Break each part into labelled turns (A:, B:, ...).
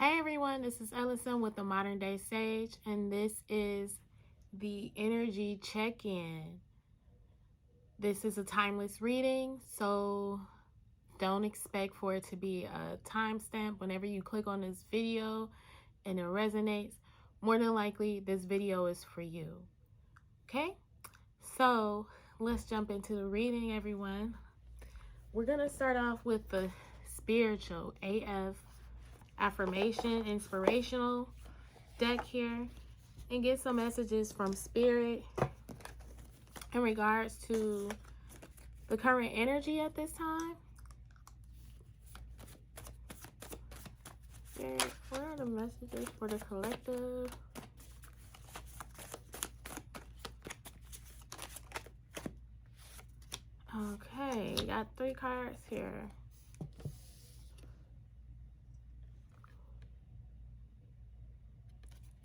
A: Hey everyone, this is Elocin with the Modern Day Sage, and this is the energy check-in. This is a timeless reading, so don't expect for it to be a timestamp. Whenever you click on this video and it resonates, more than likely this video is for you. Okay? So let's jump into the reading, everyone. We're going to start off with the spiritual AF affirmation inspirational deck here and get some messages from spirit in regards to the current energy at this time. Spirit, what are the messages for the collective? Okay, got 3 cards here.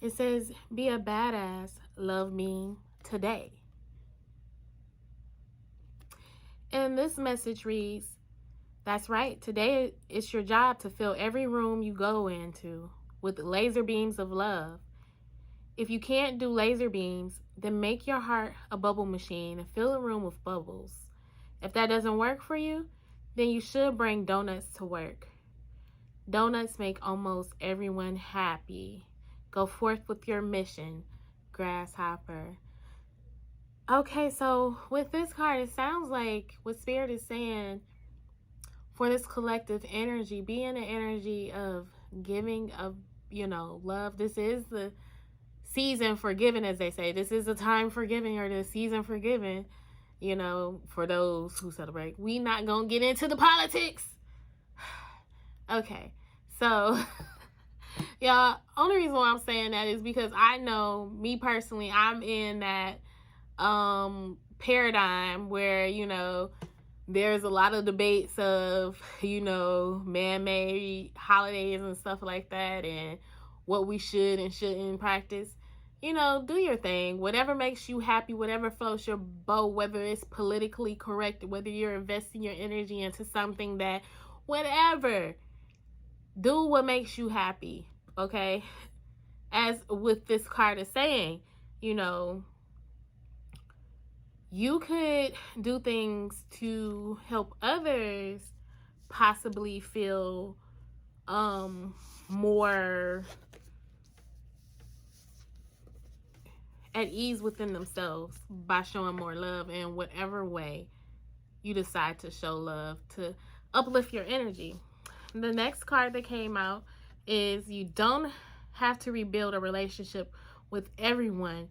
A: It says, be a badass, love me today. And this message reads, that's right, today it's your job to fill every room you go into with laser beams of love. If you can't do laser beams, then make your heart a bubble machine and fill a room with bubbles. If that doesn't work for you, then you should bring donuts to work. Donuts make almost everyone happy. Go forth with your mission, grasshopper. Okay, so with this card, it sounds like what Spirit is saying for this collective energy, be in the energy of giving, of, love. This is the season for giving, as they say. This is the time for giving, or the season for giving, for those who celebrate. We not gonna get into the politics. Okay, so... Y'all, only reason why I'm saying that is because I know, me personally, I'm in that paradigm where, there's a lot of debates of, man-made holidays and stuff like that, and what we should and shouldn't practice. Do your thing. Whatever makes you happy, whatever floats your boat, whether it's politically correct, whether you're investing your energy into something that, whatever. Do what makes you happy, okay? As with this card is saying, you could do things to help others possibly feel more at ease within themselves by showing more love in whatever way you decide to show love to uplift your energy. The next card that came out is you don't have to rebuild a relationship with everyone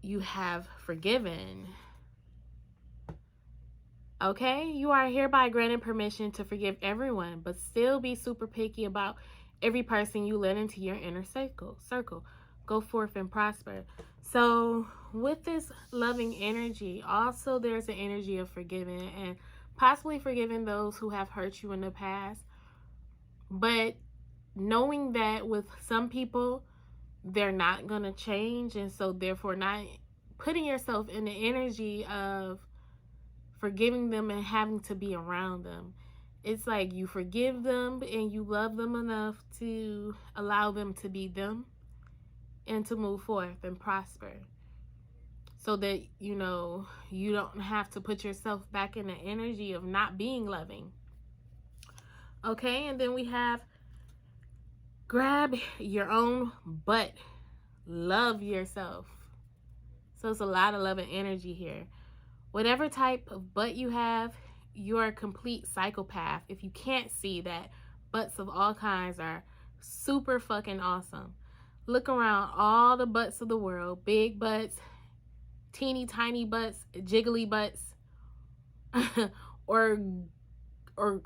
A: you have forgiven. Okay? You are hereby granted permission to forgive everyone, but still be super picky about every person you let into your inner circle. Go forth and prosper. So with this loving energy, also there's an energy of forgiving and possibly forgiving those who have hurt you in the past. But knowing that with some people, they're not going to change. And so therefore not putting yourself in the energy of forgiving them and having to be around them. It's like you forgive them and you love them enough to allow them to be them and to move forth and prosper. So that, you don't have to put yourself back in the energy of not being loving. Okay, and then we have grab your own butt. Love yourself. So it's a lot of love and energy here. Whatever type of butt you have, you're a complete psychopath. If you can't see that, butts of all kinds are super fucking awesome. Look around all the butts of the world. Big butts, teeny tiny butts, jiggly butts, or I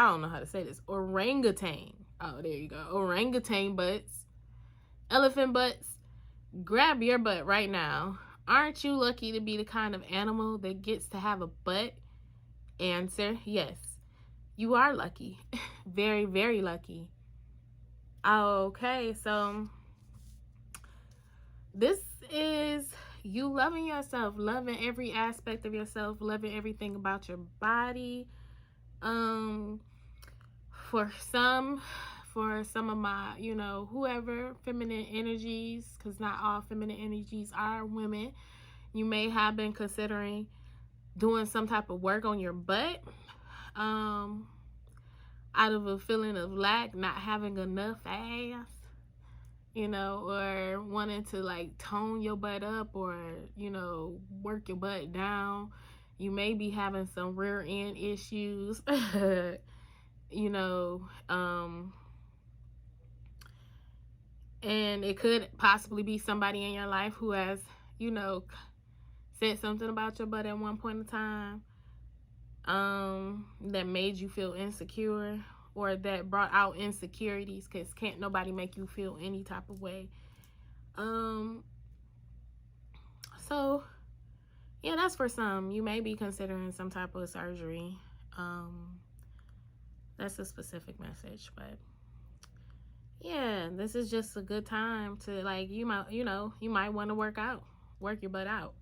A: don't know how to say this, orangutan. Oh, there you go. Orangutan butts, elephant butts. Grab your butt right now. Aren't you lucky to be the kind of animal that gets to have a butt? Answer, yes. You are lucky. Very, very lucky. Okay, so this is you loving yourself, loving every aspect of yourself, loving everything about your body. for some of my, you know, whoever, feminine energies, because not all feminine energies are women, you may have been considering doing some type of work on your butt, out of a feeling of lack, not having enough ass, you know, or wanting to like tone your butt up, or, you know, work your butt down. You may be having some rear end issues, you know, and it could possibly be somebody in your life who has, you know, said something about your butt at one point in time, that made you feel insecure, or that brought out insecurities, because can't nobody make you feel any type of way. So yeah, that's for some. You may be considering some type of surgery. That's a specific message, but yeah, this is just a good time to, like, you might want to work your butt out.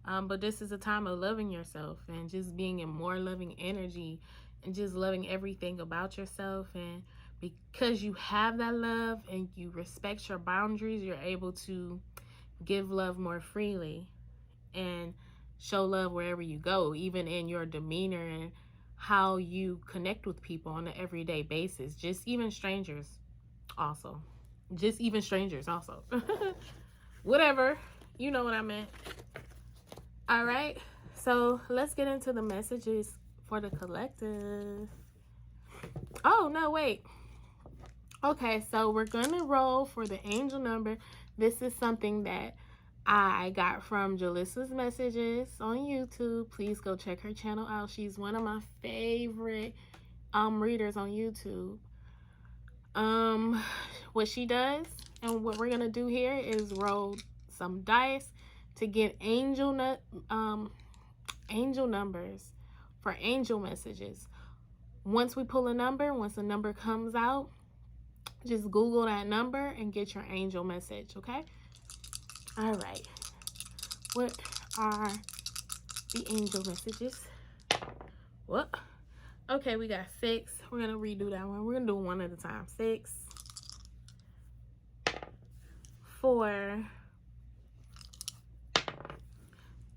A: But this is a time of loving yourself and just being in more loving energy and just loving everything about yourself. And because you have that love and you respect your boundaries, you're able to give love more freely and show love wherever you go, even in your demeanor and how you connect with people on an everyday basis. Just even strangers also. Whatever. You know what I meant. All right. So let's get into the messages for the collective. Oh, no, wait. Okay, so we're going to roll for the angel number. This is something that I got from Jalissa's messages on YouTube. Please go check her channel out. She's one of my favorite readers on YouTube. What she does and what we're gonna do here is roll some dice to get angel numbers for angel messages. Once we pull a number, once a number comes out, just Google that number and get your angel message, okay? All right. What are the angel messages? What? Okay, we got 6. We're going to redo that one. We're going to do one at a time. 6, 4,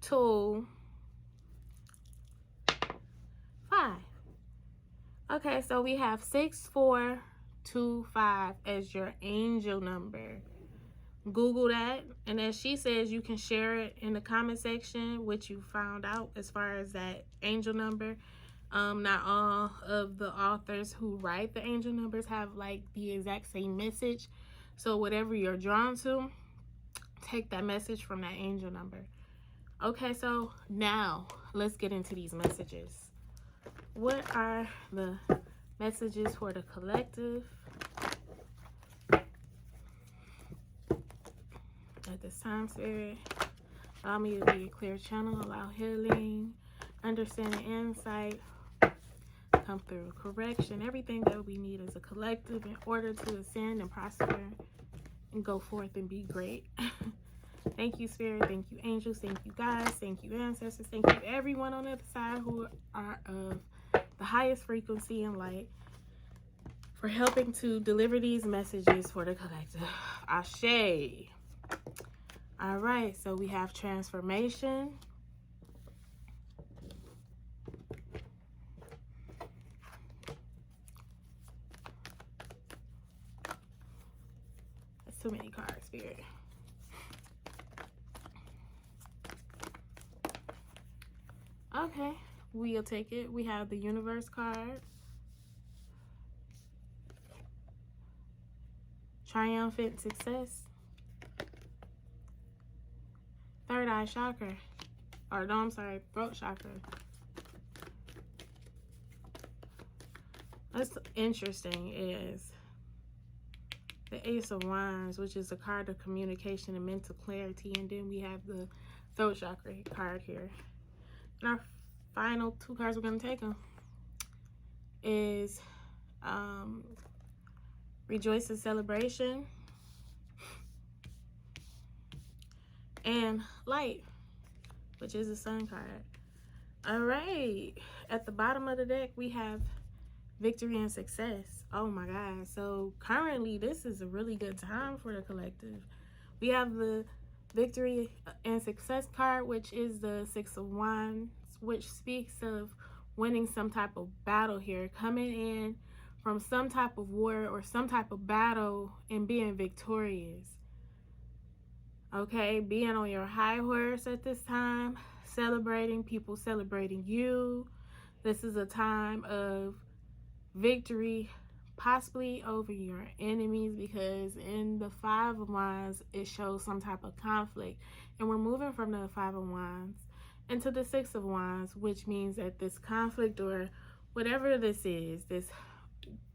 A: 2, 5. Okay, so we have 6, 4, 2, 5 as your angel number. Google that, and as she says, you can share it in the comment section what you found out as far as that angel number. Not all of the authors who write the angel numbers have like the exact same message, so whatever you're drawn to, take that message from that angel number. Okay, so now let's get into these messages. What are the messages for the collective at this time, Spirit? Allow me to be a clear channel, allow healing, understanding, insight, come through, correction, everything that we need as a collective in order to ascend and prosper and go forth and be great. Thank you, Spirit. Thank you, angels. Thank you, guys. Thank you, ancestors. Thank you, everyone on the other side who are of the highest frequency and light, for helping to deliver these messages for the collective. Ashe. All right, so we have transformation, that's too many cards, Spirit. Okay, we'll take it. We have the universe card, triumphant success, third eye chakra, or no, I'm sorry, throat chakra. What's interesting is the Ace of Wands, which is a card of communication and mental clarity, and then we have the throat chakra card here. And our final 2 cards we're going to take them is Rejoice and Celebration and Light, which is a Sun card. All right, at the bottom of the deck we have victory and success. Oh my God. So currently, this is a really good time for the collective. We have the victory and success card, which is the Six of Wands, which speaks of winning some type of battle here, coming in from some type of war or some type of battle and being victorious. Okay, being on your high horse at this time, celebrating, people celebrating you. This is a time of victory, possibly over your enemies, because in the Five of Wands, it shows some type of conflict. And we're moving from the Five of Wands into the Six of Wands, which means that this conflict or whatever this is,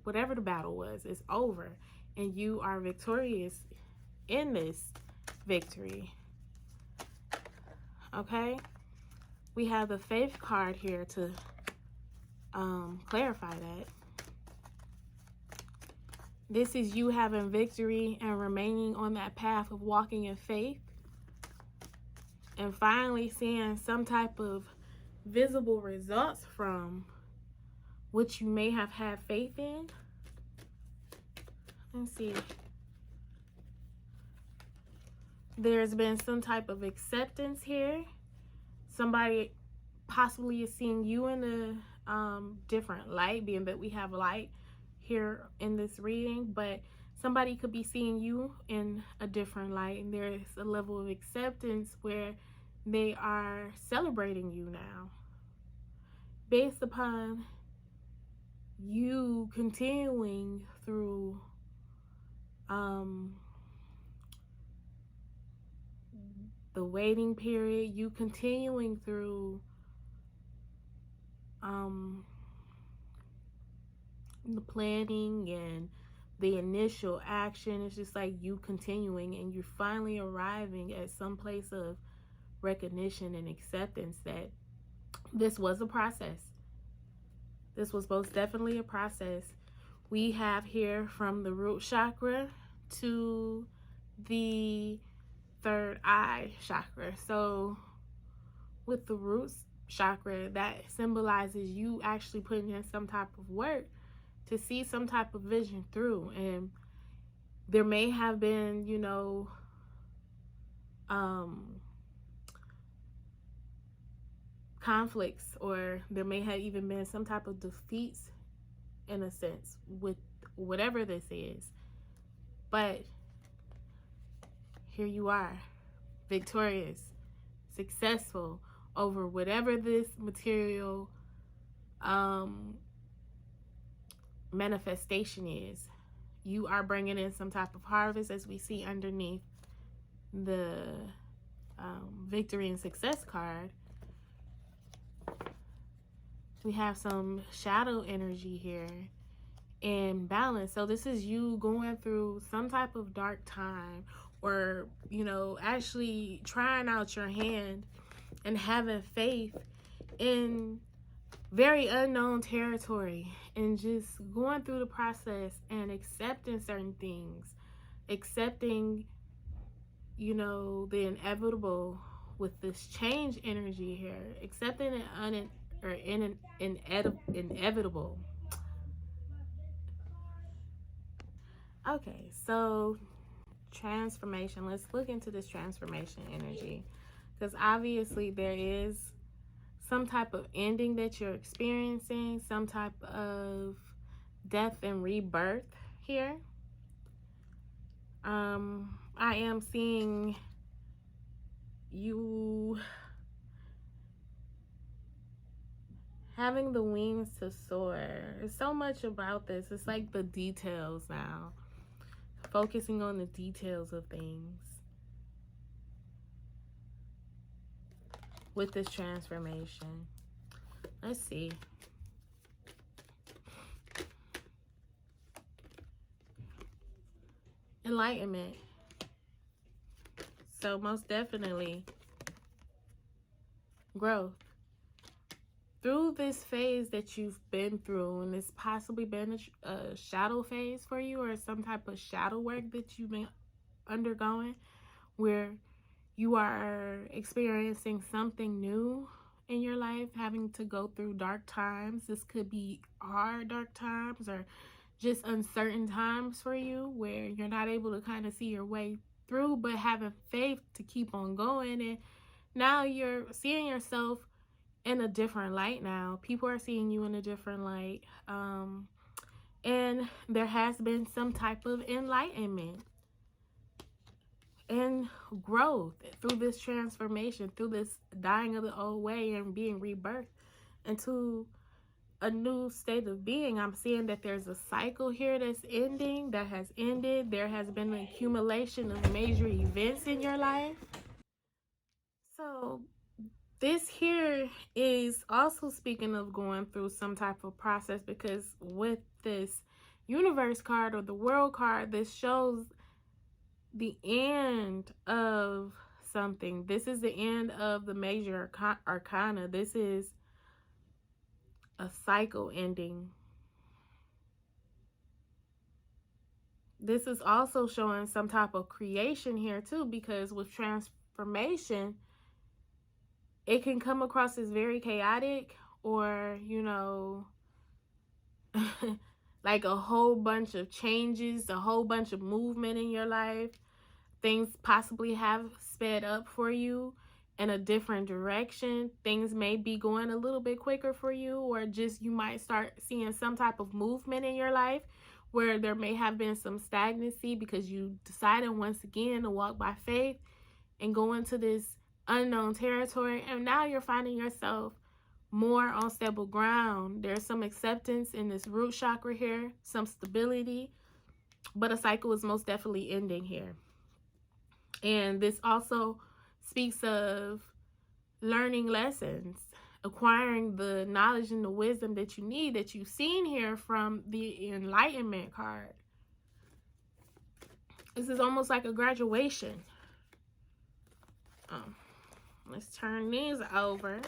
A: whatever the battle was, is over. And you are victorious in this victory. Okay? We have the Faith card here to clarify that. This is you having victory and remaining on that path of walking in faith and finally seeing some type of visible results from what you may have had faith in. Let's see. There's been some type of acceptance here. Somebody possibly is seeing you in a different light, being that we have light here in this reading, but somebody could be seeing you in a different light, and there's a level of acceptance where they are celebrating you now based upon you continuing through the waiting period, you continuing through the planning and the initial action. It's just like you continuing, and you're finally arriving at some place of recognition and acceptance that this was a process. This was most definitely a process. We have here from the root chakra to the third eye chakra. So with the root chakra, that symbolizes you actually putting in some type of work to see some type of vision through. And there may have been, you know, conflicts, or there may have even been some type of defeats in a sense with whatever this is. But here you are, victorious, successful over whatever this material manifestation is. You are bringing in some type of harvest, as we see underneath the victory and success card. We have some shadow energy here and balance. So this is you going through some type of dark time, or, you know, actually trying out your hand and having faith in very unknown territory, and just going through the process and accepting certain things, accepting, you know, the inevitable with this change energy here, accepting an inevitable. Okay, so transformation. Let's look into this transformation energy, because obviously there is some type of ending that you're experiencing, some type of death and rebirth here. I am seeing you having the wings to soar. There's so much about this. It's like the details now. Focusing on the details of things with this transformation. Let's see. Enlightenment. So most definitely growth. Through this phase that you've been through, and it's possibly been a shadow phase for you, or some type of shadow work that you've been undergoing, where you are experiencing something new in your life, having to go through dark times. This could be hard dark times or just uncertain times for you where you're not able to kind of see your way through, but having faith to keep on going. And now you're seeing yourself in a different light now. People are seeing you in a different light. And there has been some type of enlightenment and growth through this transformation, through this dying of the old way and being rebirthed into a new state of being. I'm seeing that there's a cycle here that's ending, that has ended. There has been an accumulation of major events in your life. So this here is also speaking of going through some type of process, because with this universe card or the world card, this shows the end of something. This is the end of the major arcana. This is a cycle ending. This is also showing some type of creation here too, because with transformation, it can come across as very chaotic, or, you know, like a whole bunch of changes, a whole bunch of movement in your life. Things possibly have sped up for you in a different direction. Things may be going a little bit quicker for you, or just you might start seeing some type of movement in your life where there may have been some stagnancy because you decided once again to walk by faith and go into this unknown territory. And now you're finding yourself more on stable ground. There's some acceptance in this root chakra here, some stability, but a cycle is most definitely ending here. And this also speaks of learning lessons, acquiring the knowledge and the wisdom that you need, that you've seen here from the enlightenment card. This is almost like a graduation. Let's turn these over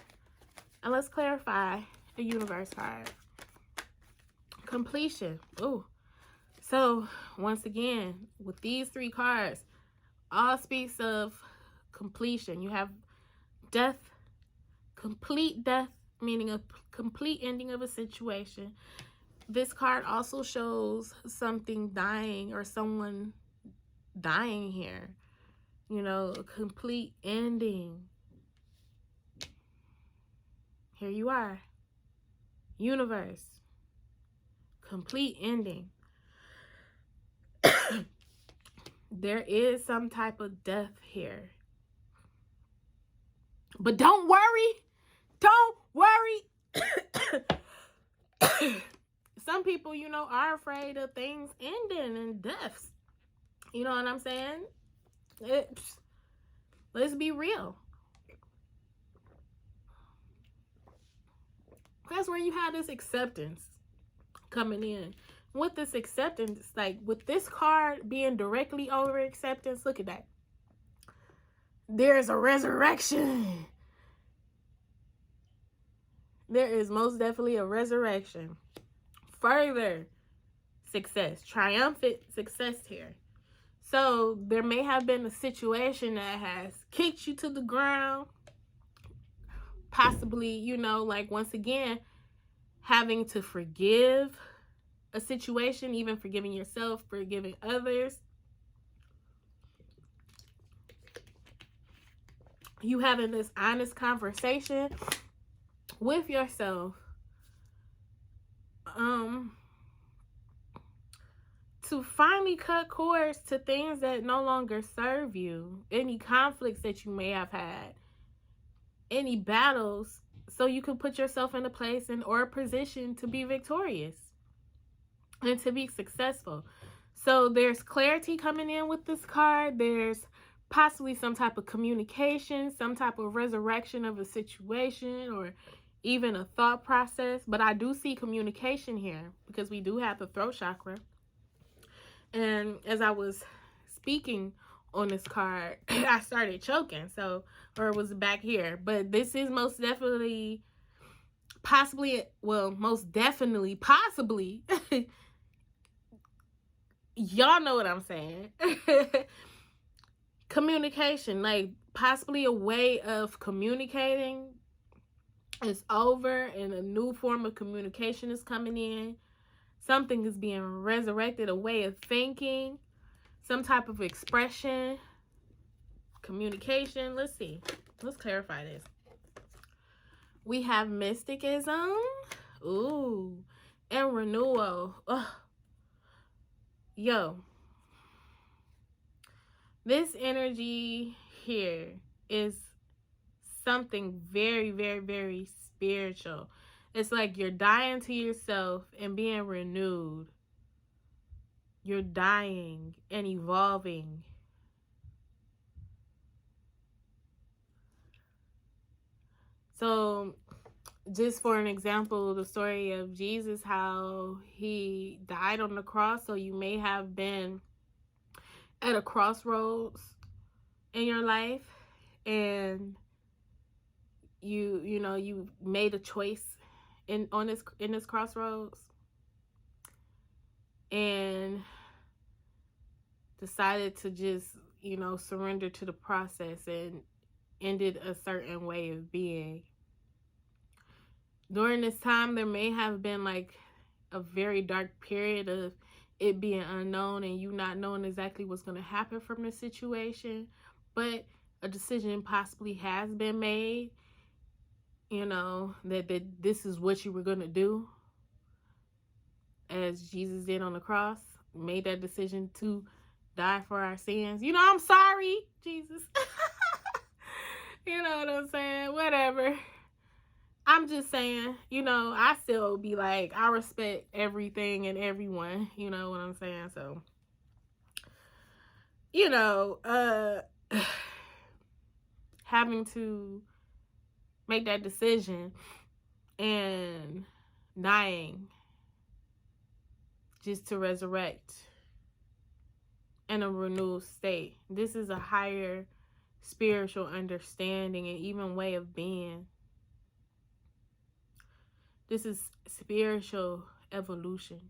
A: and let's clarify the universe card. Completion. Ooh. So once again, with these three cards, all speaks of completion. You have death, complete death, meaning a complete ending of a situation. This card also shows something dying or someone dying here. You know, a complete ending. Here you are. Universe. Complete ending. There is some type of death here. But don't worry. Don't worry. Some people, you know, are afraid of things ending and deaths. You know what I'm saying? Let's be real. That's where you have this acceptance coming in. With this acceptance, like with this card being directly over acceptance, look at that. There's a resurrection. There is most definitely a resurrection. Further success, triumphant success here. So there may have been a situation that has kicked you to the ground. Possibly, you know, like once again, having to forgive a situation, even forgiving yourself, forgiving others. You having this honest conversation with yourself to finally cut cords to things that no longer serve you, any conflicts that you may have had, any battles, so you can put yourself in a place and or a position to be victorious and to be successful. So there's clarity coming in with this card. There's possibly some type of communication, some type of resurrection of a situation, or even a thought process. But I do see communication here because we do have the throat chakra. And as I was speaking on this card, I started choking, so, or it was back here. But this is most definitely, possibly, well, most definitely, possibly, y'all know what I'm saying. Communication, like possibly a way of communicating It's over and a new form of communication is coming in. Something is being resurrected, a way of thinking, some type of expression, communication. Let's see. Let's clarify this. We have mysticism. Ooh. And renewal. Ugh. Yo. This energy here is something very, very, very spiritual. It's like you're dying to yourself and being renewed. You're dying and evolving. So, just for an example, the story of Jesus, how he died on the cross. So you may have been at a crossroads in your life, and you made a choice in this crossroads, and decided to just surrender to the process and ended a certain way of being. During this time, there may have been like a very dark period of it being unknown and you not knowing exactly what's going to happen from this situation, but a decision possibly has been made, that this is what you were going to do, as Jesus did on the cross, made that decision to die for our sins. I'm sorry, Jesus. You know what I'm saying? Whatever. I'm just saying, I still be like, I respect everything and everyone, you know what I'm saying? So, having to make that decision and dying just to resurrect in a renewed state. This is a higher spiritual understanding and even way of being. This is spiritual evolution.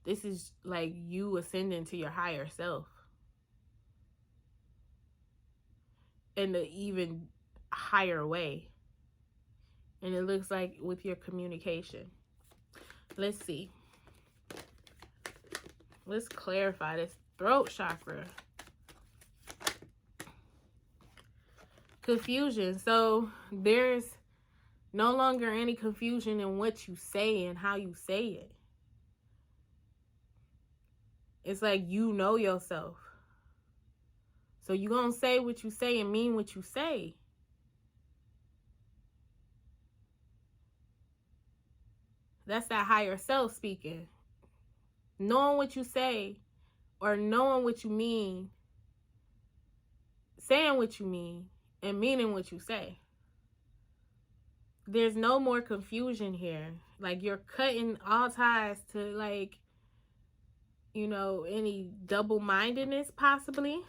A: This is like you ascending to your higher self in an even higher way. And it looks like with your communication. Let's see. Let's clarify this throat chakra. Confusion. So there's no longer any confusion in what you say and how you say it. It's like you know yourself. So you're going to say what you say and mean what you say. That's that higher self speaking. Knowing what you say or knowing what you mean, saying what you mean, and meaning what you say. There's no more confusion here. Like, you're cutting all ties to, any double-mindedness possibly,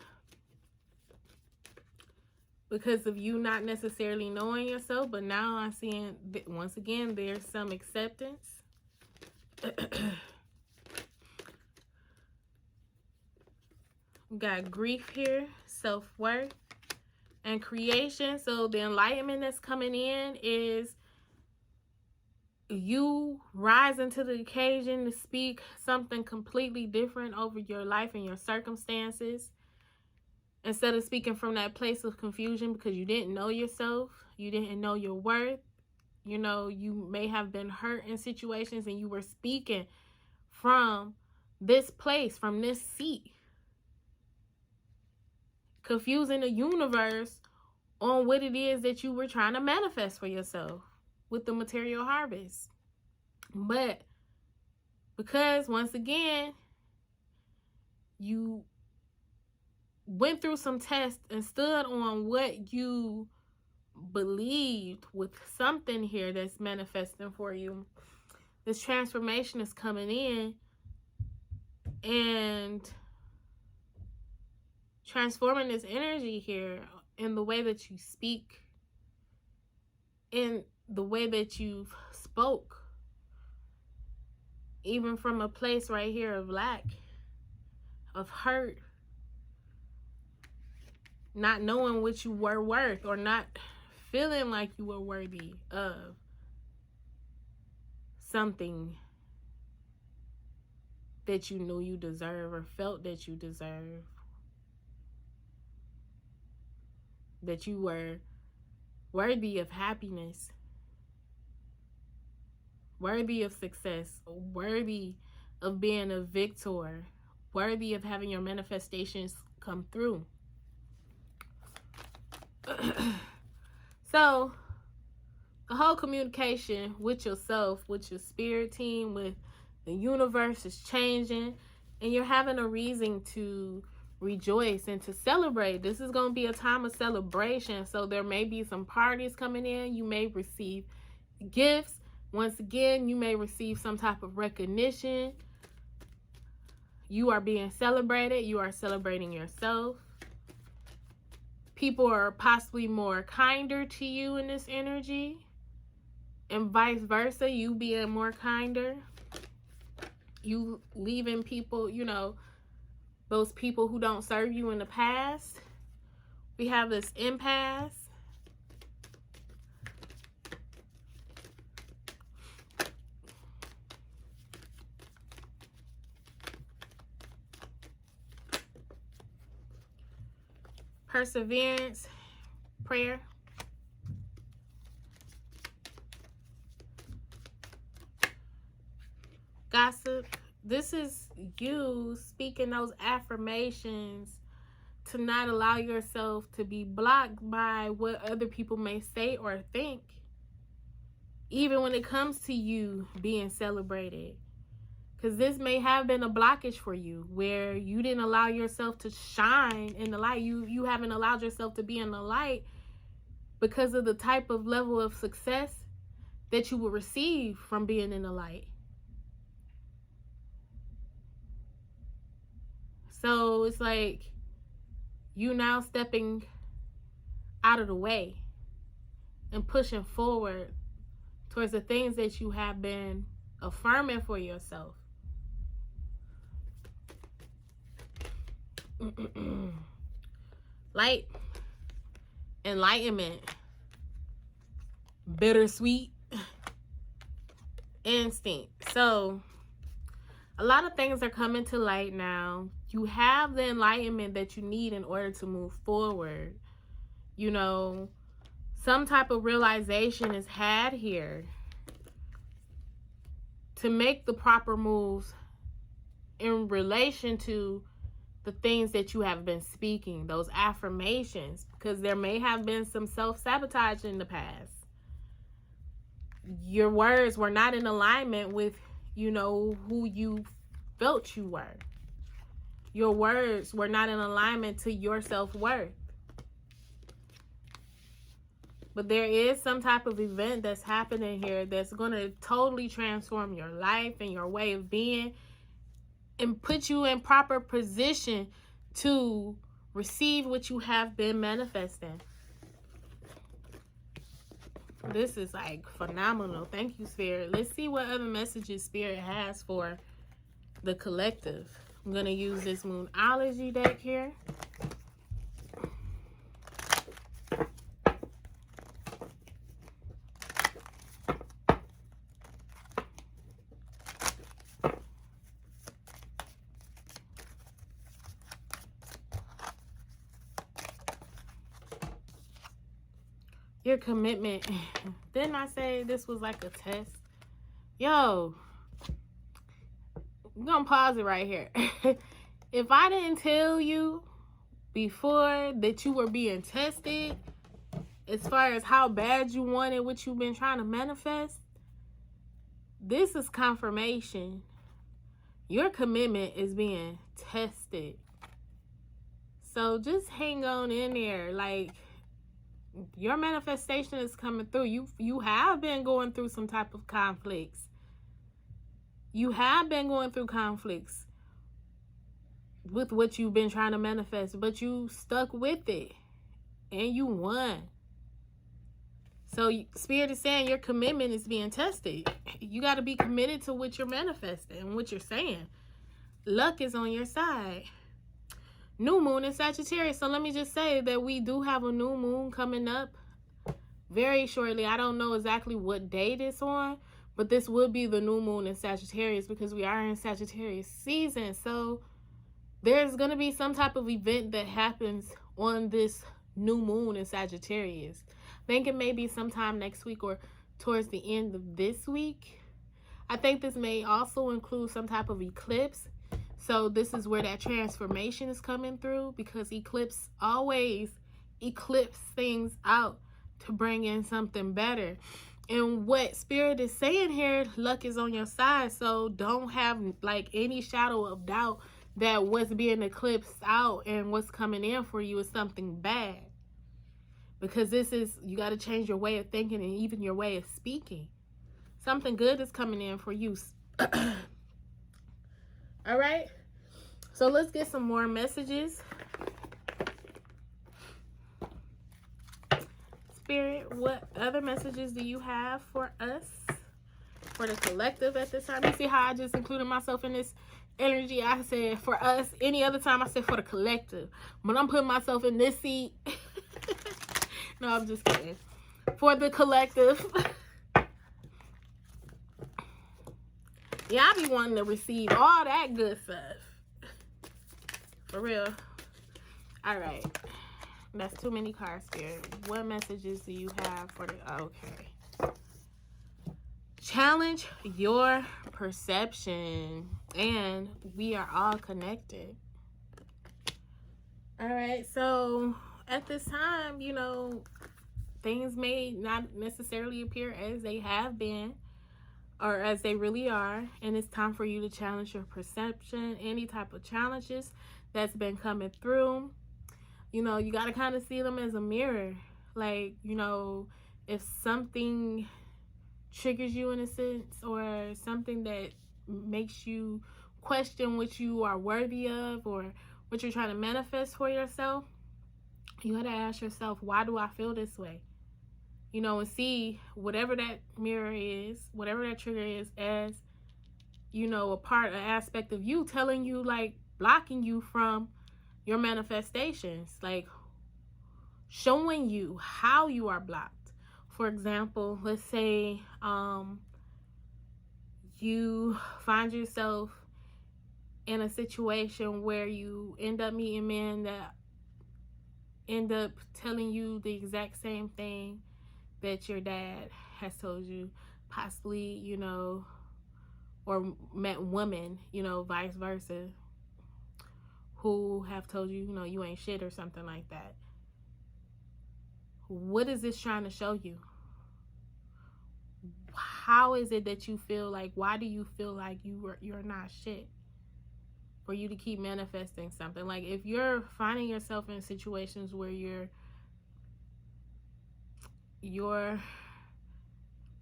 A: because of you not necessarily knowing yourself. But now I'm seeing, once again, there's some acceptance. We got grief here, self-worth, and creation. So the enlightenment that's coming in is you rising to the occasion to speak something completely different over your life and your circumstances. Instead of speaking from that place of confusion because you didn't know yourself, you didn't know your worth, you may have been hurt in situations and you were speaking from this place, from this seat. Confusing the universe on what it is that you were trying to manifest for yourself with the material harvest. But because, once again, you went through some tests and stood on what you believed with something here that's manifesting for you, this transformation is coming in and transforming this energy here in the way that you speak, in the way that you've spoke, even from a place right here of lack, of hurt, not knowing what you were worth, or not feeling like you were worthy of something that you knew you deserve or felt that you deserve. That you were worthy of happiness, worthy of success, worthy of being a victor, worthy of having your manifestations come through. So, the whole communication with yourself, with your spirit team, with the universe is changing, and you're having a reason to rejoice and to celebrate. This is going to be a time of celebration. So there may be some parties coming in. You may receive gifts. Once again, you may receive some type of recognition. You are being celebrated. You are celebrating yourself. People are possibly more kinder to you in this energy, and vice versa, you being more kinder. You leaving people, you know, those people who don't serve you in the past. We have this impasse. Perseverance, prayer. Gossip. This is you speaking those affirmations to not allow yourself to be blocked by what other people may say or think. Even when it comes to you being celebrated. Because this may have been a blockage for you where you didn't allow yourself to shine in the light. You haven't allowed yourself to be in the light because of the type of level of success that you will receive from being in the light. So it's like you now stepping out of the way and pushing forward towards the things that you have been affirming for yourself. Light, enlightenment, bittersweet, instinct. So a lot of things are coming to light now. You have the enlightenment that you need in order to move forward. You know, some type of realization is had here to make the proper moves in relation to the things that you have been speaking, those affirmations, because there may have been some self-sabotage in the past. Your words were not in alignment with, you know, who you felt you were. Your words were not in alignment to your self-worth. But there is some type of event that's happening here that's going to totally transform your life and your way of being and put you in proper position to receive what you have been manifesting. This is like phenomenal. Thank you, Spirit. Let's see what other messages Spirit has for the collective. I'm going to use this Moonology deck here. Your commitment. Didn't I say this was like a test? Yo, I'm gonna pause it right here. If I didn't tell you before that you were being tested as far as how bad you wanted what you've been trying to manifest, this is confirmation. Your commitment is being tested. So just hang on in there. Like, your manifestation is coming through. You have been going through some type of conflicts. You have been going through conflicts with what you've been trying to manifest, but you stuck with it and you won. So Spirit is saying your commitment is being tested. You got to be committed to what you're manifesting and what you're saying. Luck is on your side. new moon in Sagittarius. So let me just say that we do have a new moon coming up very shortly. I don't know exactly what date it's on, but this will be the new moon in Sagittarius because we are in Sagittarius season. So there's going to be some type of event that happens on this new moon in Sagittarius. I think it may be sometime next week or towards the end of this week. I think this may also include some type of eclipse. So this is where that transformation is coming through, because eclipse always eclipse things out to bring in something better. And what Spirit is saying here, luck is on your side. So don't have like any shadow of doubt that what's being eclipsed out and what's coming in for you is something bad. Because this is, you got to change your way of thinking and even your way of speaking. Something good is coming in for you. All right. So let's get some more messages. Spirit, what other messages do you have for us? For the collective at this time? You see how I just included myself in this energy? I said for us. Any other time I said for the collective. But I'm putting myself in this seat. No, I'm just kidding. For the collective. Yeah, I be wanting to receive all that good stuff. For real. All right. That's too many cards, Spirit. What messages do you have for the... Okay. Challenge your perception. And we are all connected. All right. So, at this time, you know, things may not necessarily appear as they have been, or as they really are, and it's time for you to challenge your perception. Any type of challenges that's been coming through, you know, you got to kind of see them as a mirror. Like, you know, if something triggers you in a sense, or something that makes you question what you are worthy of, or what you're trying to manifest for yourself, you got to ask yourself, why do I feel this way? You know, and see whatever that mirror is, whatever that trigger is, as, you know, an aspect of you telling you, like, blocking you from your manifestations, like showing you how you are blocked. For example, let's say you find yourself in a situation where you end up meeting men that end up telling you the exact same thing that your dad has told you, possibly, you know, or met women, you know, vice versa, who have told you, you know, you ain't shit or something like that. What is this trying to show you? How is it that you feel like, why do you feel like you're not shit? For you to keep manifesting something. Like, if you're finding yourself in situations where your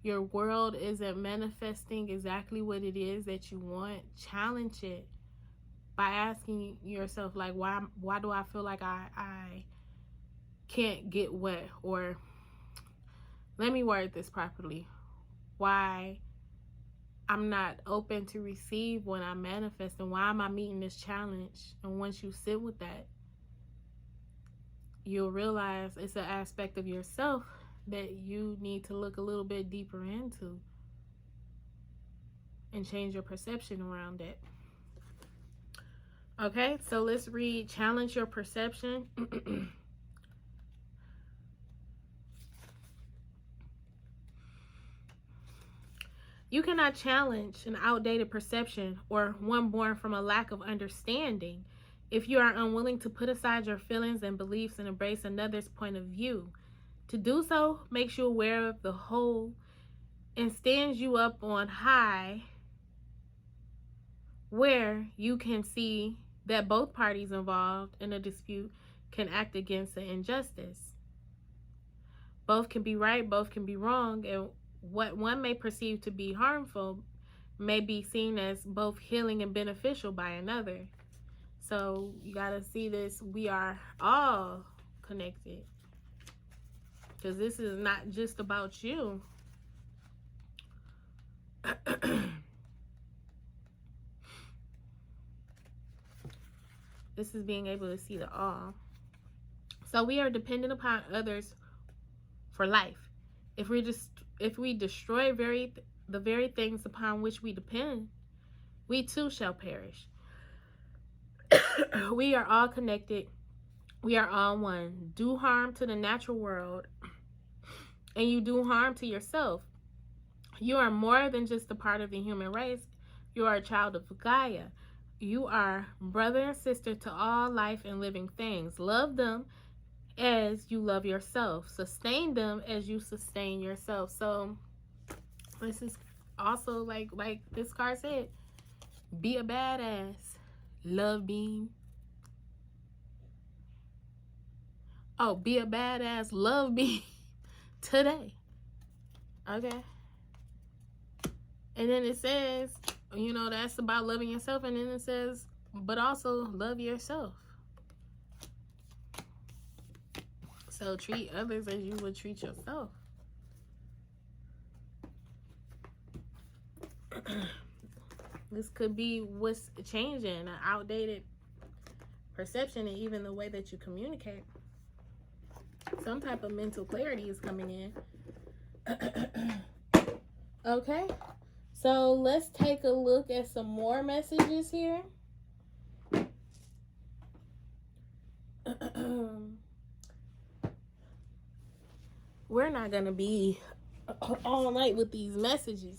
A: world isn't manifesting exactly what it is that you want, challenge it by asking yourself, like, why do I feel like I can't get wet? Or let me word this properly. Why I'm not open to receive when I manifest, and why am I meeting this challenge? And once you sit with that, you'll realize it's an aspect of yourself that you need to look a little bit deeper into and change your perception around it. Okay, so let's read Challenge Your Perception. You cannot challenge an outdated perception or one born from a lack of understanding if you are unwilling to put aside your feelings and beliefs and embrace another's point of view. To do so makes you aware of the whole and stands you up on high, where you can see that both parties involved in a dispute can act against an injustice. Both can be right, both can be wrong, and what one may perceive to be harmful may be seen as both healing and beneficial by another. So you got to see this. We are all connected, because this is not just about you. This is being able to see the all. So we are dependent upon others for life. If we destroy the very things upon which we depend, we too shall perish. We are all connected. We are all one. Do harm to the natural world, and you do harm to yourself. You are more than just a part of the human race. You are a child of Gaia. You are brother and sister to all life and living things. Love them as you love yourself. Sustain them as you sustain yourself. So this is also like this card said, be a badass. Love being. Oh, be a badass. Love being today. Okay. And then it says, you know, that's about loving yourself. And then it says, but also love yourself. So treat others as you would treat yourself. This could be what's changing, an outdated perception, and even the way that you communicate. Some type of mental clarity is coming in. Okay. So let's take a look at some more messages here. We're not going to be all night with these messages.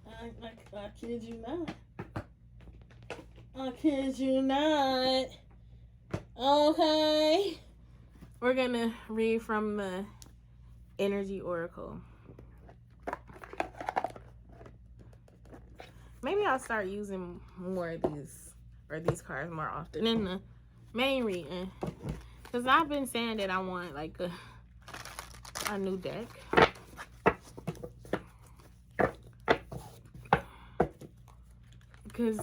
A: I kid you not. I kid you not. Okay. We're going to read from the Energy Oracle. Maybe I'll start using more of these cards more often in the main reading. Because I've been saying that I want like a new deck. Because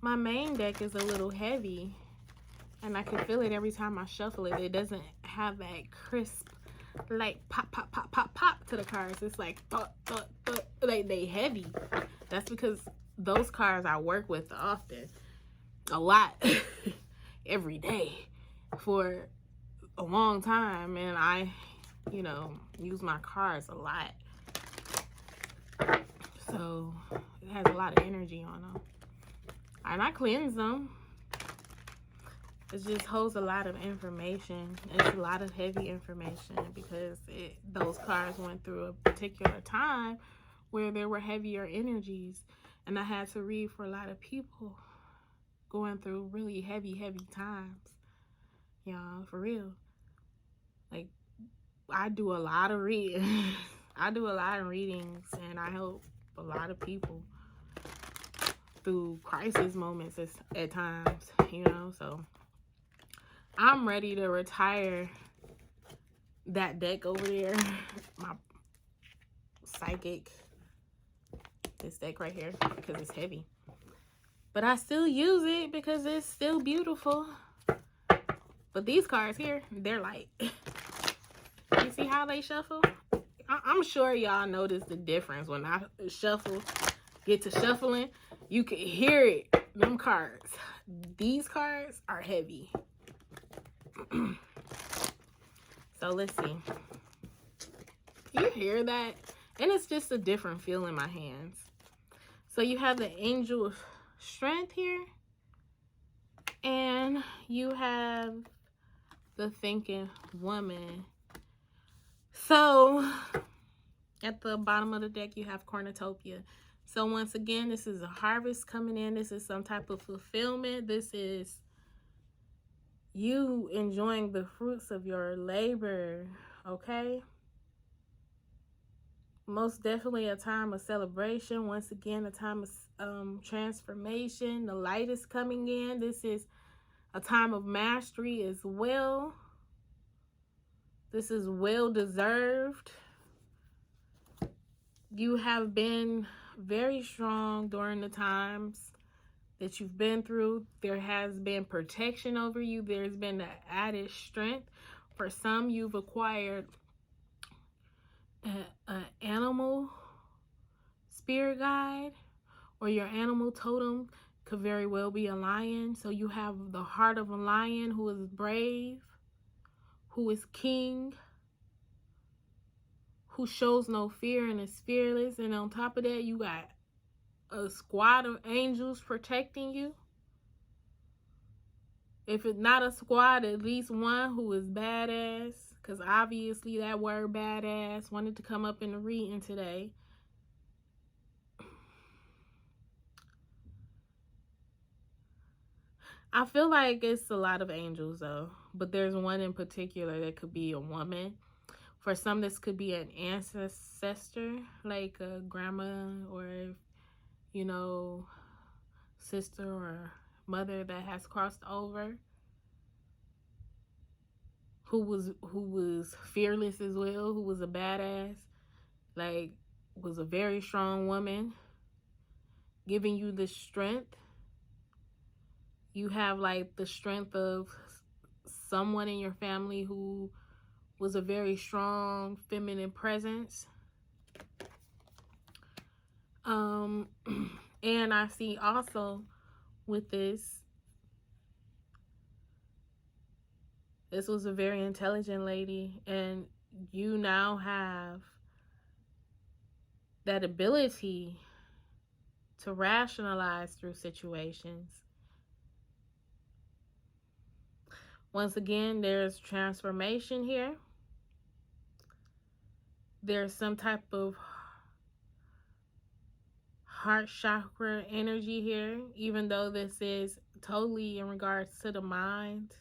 A: my main deck is a little heavy. And I can feel it every time I shuffle it. It doesn't have that crisp, like pop, pop, pop, pop, pop to the cards. It's like thud, thud, thud. Like they heavy. That's because those cards I work with often. A lot. Every day. For a long time. And I, you know, use my cards a lot. So it has a lot of energy on them. And I cleanse them. It just holds a lot of information. It's a lot of heavy information because those cards went through a particular time where there were heavier energies. And I had to read for a lot of people going through really heavy, heavy times. Y'all, for real. Like, I do a lot of reading. I do a lot of readings and I help a lot of people through crisis moments at times, you know, so I'm ready to retire that deck over there, my psychic, this deck right here, because it's heavy. But I still use it because it's still beautiful. But these cards here, they're light. You see how they shuffle? I'm sure y'all notice the difference when I get to shuffling. You can hear it, them cards. These cards are heavy. So let's see. You hear that? And it's just a different feel in my hands. So you have the Angel of Strength here. And you have the Thinking Woman. So at the bottom of the deck, you have Cornucopia. So once again, this is a harvest coming in. This is some type of fulfillment. This is you enjoying the fruits of your labor, okay? Most definitely a time of celebration. Once again, a time of transformation. The light is coming in. This is a time of mastery as well. This is well deserved. You have been very strong during the times that you've been through. There has been protection over you. There's been an added strength. For some, you've acquired an animal spirit guide or your animal totem could very well be a lion. So you have the heart of a lion who is brave, who is king, who shows no fear and is fearless. And on top of that, you got a squad of angels protecting you. If it's not a squad, at least one who is badass. Because obviously that word badass wanted to come up in the reading today. I feel like it's a lot of angels though. But there's one in particular that could be a woman. For some, this could be an ancestor, like a grandma or, you know, sister or mother that has crossed over, who was fearless as well, who was a badass, like was a very strong woman, giving you the strength. You have like the strength of someone in your family who was a very strong feminine presence. And I see also with this was a very intelligent lady, and you now have that ability to rationalize through situations. Once again, there's transformation here. There's some type of heart chakra energy here, even though this is totally in regards to the mind.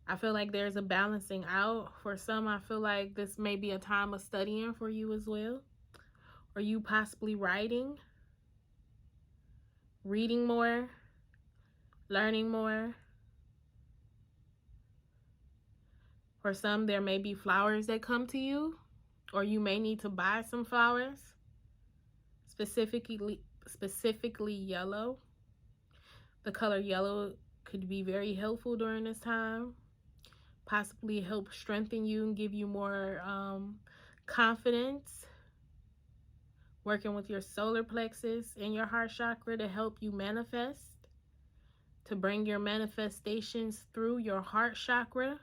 A: I feel like there's a balancing out. For some, I feel like this may be a time of studying for you as well. Or you possibly reading more, learning more. For some, there may be flowers that come to you, or you may need to buy some flowers, specifically yellow. The color yellow could be very helpful during this time. Possibly help strengthen you and give you more confidence. Working with your solar plexus and your heart chakra to help you manifest. To bring your manifestations through your heart chakra.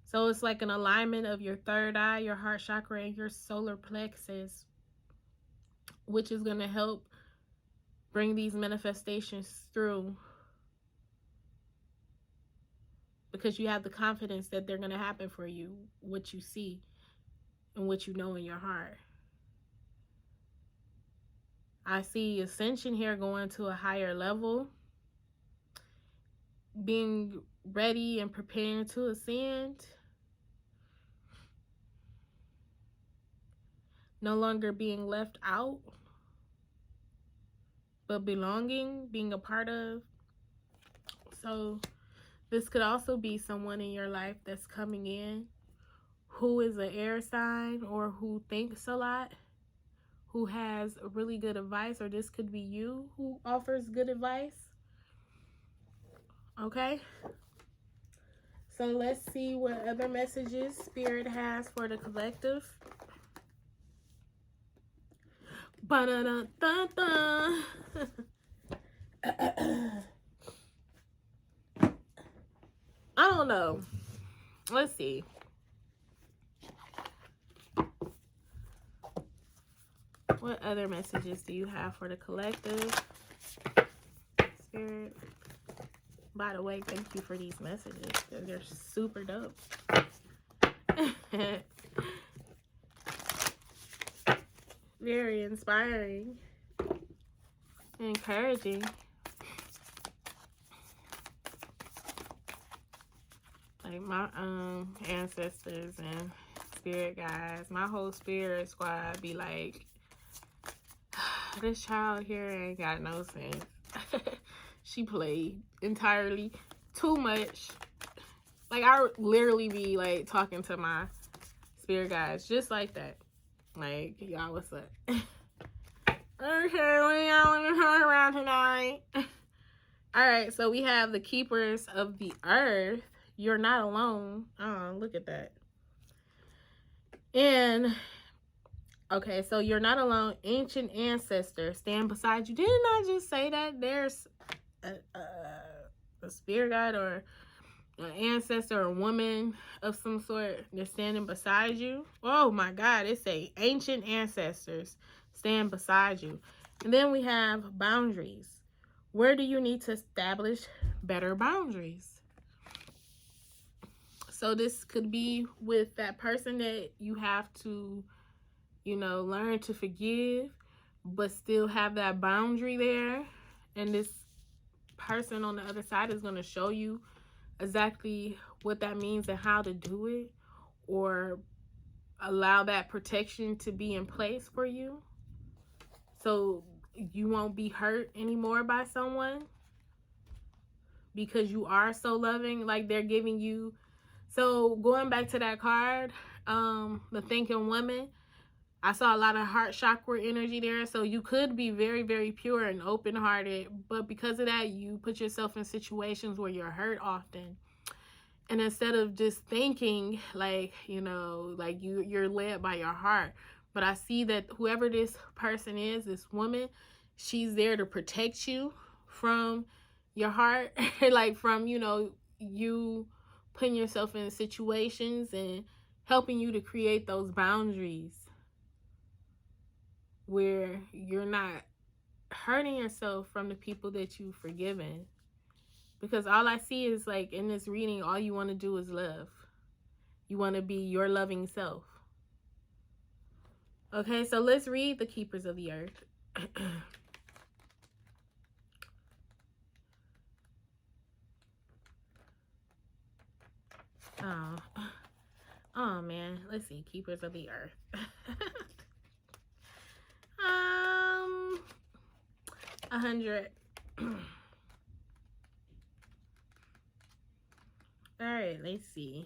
A: So it's like an alignment of your third eye, your heart chakra, and your solar plexus, which is going to help bring these manifestations through. Because you have the confidence that they're going to happen for you, what you see and what you know in your heart. I see ascension here, going to a higher level. Being ready and preparing to ascend. No longer being left out, but belonging, being a part of. So this could also be someone in your life that's coming in who is an air sign or who thinks a lot, who has really good advice, or this could be you who offers good advice. Okay? So let's see what other messages Spirit has for the collective. Ba-da-da-da-da. I don't know. Let's see. What other messages do you have for the collective? Spirit. By the way, thank you for these messages. They're super dope. Very inspiring. Encouraging. Like my ancestors and spirit guides, my whole spirit squad be like, this child here ain't got no sense. She played entirely too much. Like, I literally be like talking to my spirit guides just like that. Like, y'all, what's up? Okay, what y'all want to talk around tonight? Alright, so we have the keepers of the earth. You're not alone. Oh, look at that. And Okay, so you're not alone. Ancient ancestors stand beside you. Didn't I just say that? There's a spirit guide or an ancestor or a woman of some sort that's standing beside you. Oh my God, it say ancient ancestors stand beside you. And then we have boundaries. Where do you need to establish better boundaries? So this could be with that person that you have to, you know, learn to forgive, but still have that boundary there. And this person on the other side is going to show you exactly what that means and how to do it, or allow that protection to be in place for you so you won't be hurt anymore by someone because you are so loving. Like they're giving you. So going back to that card, the thinking woman, I saw a lot of heart chakra energy there. So you could be very, very pure and open-hearted, but because of that, you put yourself in situations where you're hurt often. And instead of just thinking like, you know, like you're led by your heart. But I see that whoever this person is, this woman, she's there to protect you from your heart. Like from, you know, you putting yourself in situations and helping you to create those boundaries where you're not hurting yourself from the people that you've forgiven. Because all I see is like in this reading, all you want to do is love. You want to be your loving self. Okay, so let's read the Keepers of the Earth. Oh man, let's see, Keepers of the Earth. 100. All right, let's see.